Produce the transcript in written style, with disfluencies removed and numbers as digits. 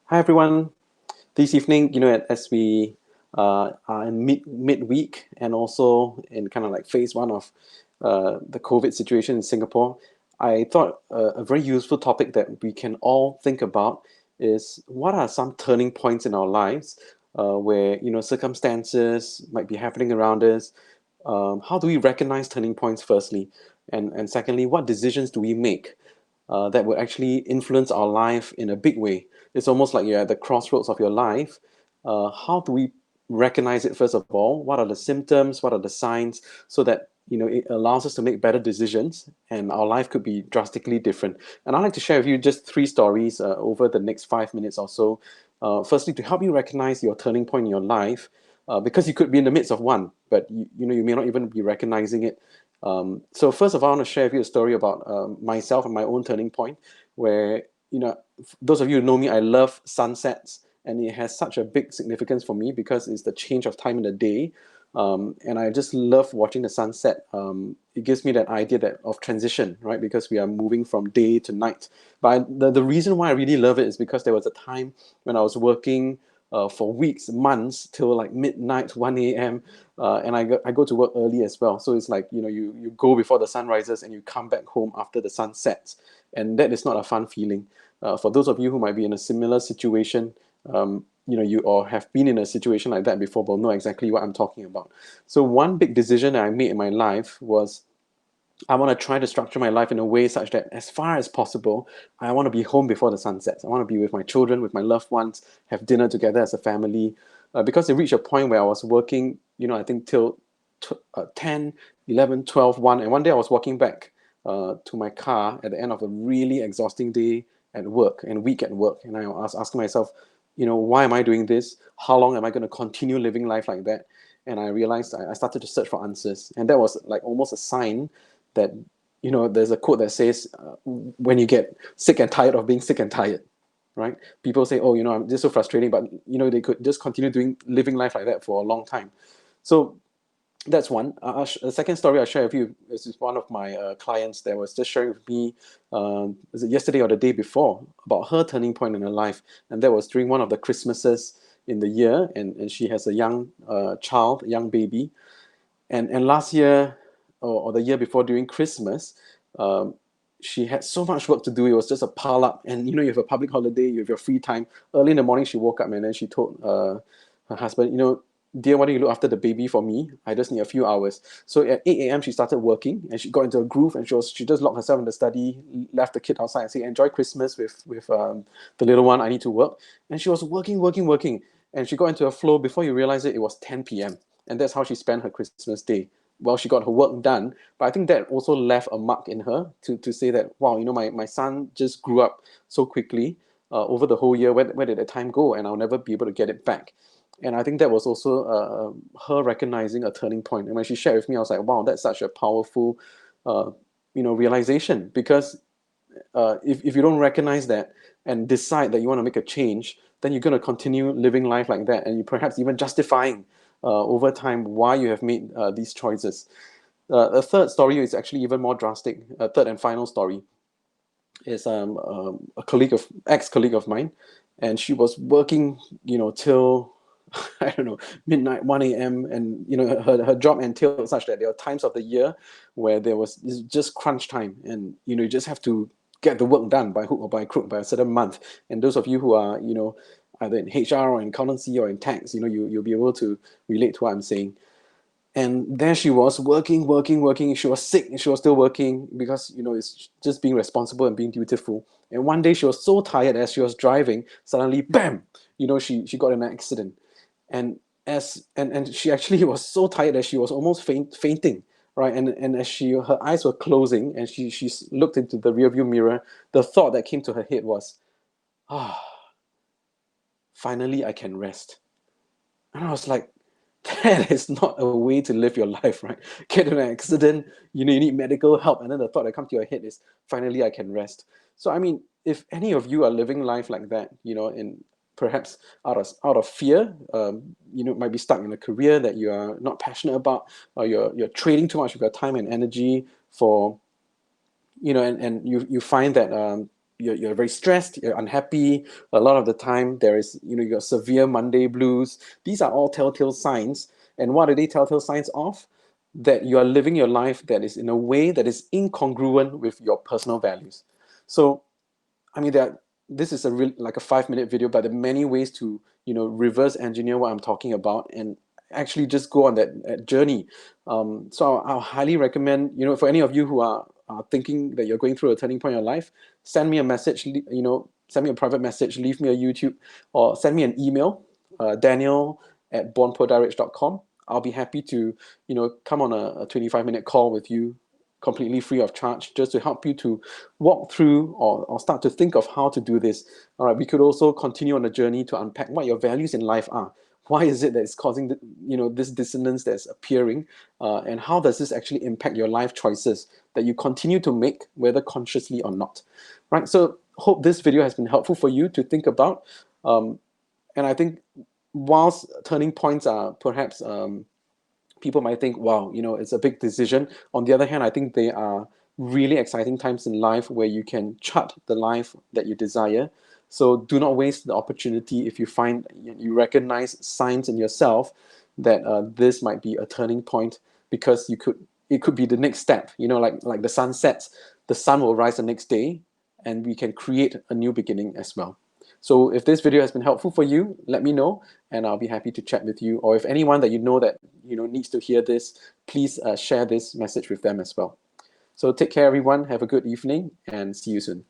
Hi everyone. This evening, as we are in midweek and also in kind of like phase one of the COVID situation in Singapore, I thought a very useful topic that we can all think about is what are some turning points in our lives where circumstances might be happening around us. How do we recognize turning points firstly, and secondly, what decisions do we make that will actually influence our life in a big way? It's almost like you're at the crossroads of your life. How do we recognize it first of all? What are the symptoms? What are the signs? So that it allows us to make better decisions, and our life could be drastically different. And I'd like to share with you just three stories over the next 5 minutes or so. Firstly, to help you recognize your turning point in your life, because you could be in the midst of one, but you may not even be recognizing it. So first of all, I want to share with you a story about myself and my own turning point, where those of you who know me, I love sunsets, and it has such a big significance for me because it's the change of time in the day, and I just love watching the sunset. It gives me that idea of transition, right? Because we are moving from day to night. But the reason why I really love it is because there was a time when I was working for weeks, months, till like midnight, 1 a.m. And I go to work early as well. So it's like, you go before the sun rises and you come back home after the sun sets. And that is not a fun feeling. For those of you who might be in a similar situation, you or have been in a situation like that before, will know exactly what I'm talking about. So one big decision that I made in my life was I want to try to structure my life in a way such that as far as possible, I want to be home before the sun sets. I want to be with my children, with my loved ones, have dinner together as a family. Because it reached a point where I was working, I think till 10, 11, 12, 1. And one day I was walking back to my car at the end of a really exhausting day at work and week at work. And I was asking myself, why am I doing this? How long am I going to continue living life like that? And I realized I started to search for answers. And that was like almost a sign that, there's a quote that says, when you get sick and tired of being sick and tired, right? People say, oh, I'm just so frustrating, but, they could just continue living life like that for a long time. So that's one. The second story I'll share with you is one of my clients that was just sharing with me, was it yesterday or the day before, about her turning point in her life. And that was during one of the Christmases in the year. And she has a young child, a young baby. And last year, or the year before during Christmas, she had so much work to do. It was just a pile up. And, you have a public holiday, you have your free time. Early in the morning, she woke up and then she told her husband, dear, why don't you look after the baby for me? I just need a few hours. So at 8 a.m., she started working and she got into a groove, and she just locked herself in the study, left the kid outside and said, enjoy Christmas with the little one. I need to work. And she was working, working, working. And she got into a flow. Before you realize it, it was 10 p.m. And that's how she spent her Christmas day. Well, she got her work done, but I think that also left a mark in her to say that, wow, my son just grew up so quickly over the whole year. Where did the time go? And I'll never be able to get it back. And I think that was also her recognizing a turning point. And when she shared with me, I was like, wow, that's such a powerful, realization. Because if you don't recognize that and decide that you want to make a change, then you're going to continue living life like that, and you perhaps even justifying over time why you have made these choices. A third story is actually even more drastic. A third and final story is a ex-colleague of mine, and she was working, till I don't know, midnight, 1 a.m. And her job entailed such that there are times of the year where there was just crunch time, and you just have to get the work done by hook or by crook by a certain month. And those of you who are either in HR or in accountancy or in tax, you'll be able to relate to what I'm saying. And there she was working, working, working. She was sick and she was still working because it's just being responsible and being dutiful. And one day she was so tired as she was driving, suddenly bam, she got in an accident. And and she actually was so tired that she was almost fainting, right? And as her eyes were closing and she looked into the rearview mirror, the thought that came to her head was, ah, finally I can rest. And I was like, that is not a way to live your life, right? Get in an accident, you need medical help, and then the thought that comes to your head is, finally I can rest. So I mean, if any of you are living life like that, in perhaps out of fear, might be stuck in a career that you are not passionate about, or you're trading too much of your time and energy for, and you find that you're very stressed, you're unhappy. A lot of the time there is, you got severe Monday blues. These are all telltale signs. And what are they telltale signs of? That you are living your life that is in a way that is incongruent with your personal values. So I mean, this is like a 5-minute video, but there are many ways to, reverse engineer what I'm talking about and actually just go on that journey. So I'll highly recommend, for any of you who are thinking that you're going through a turning point in your life, send me a message, send me a private message, leave me a YouTube, or send me an email, daniel@bornpoordirect.com. I'll be happy to, come on a 25-minute call with you, completely free of charge, just to help you to walk through or start to think of how to do this. All right, we could also continue on a journey to unpack what your values in life are. Why is it that it's causing this dissonance that's appearing, and how does this actually impact your life choices that you continue to make, whether consciously or not? Right. So hope this video has been helpful for you to think about. And I think whilst turning points are perhaps people might think, wow, it's a big decision. On the other hand, I think they are really exciting times in life where you can chart the life that you desire. So do not waste the opportunity if you find you recognize signs in yourself that this might be a turning point, because it could be the next step. Like the sun sets, the sun will rise the next day, and we can create a new beginning as well. So if this video has been helpful for you, let me know, and I'll be happy to chat with you. Or if anyone that you know that needs to hear this, please share this message with them as well. So take care, everyone. Have a good evening, and see you soon.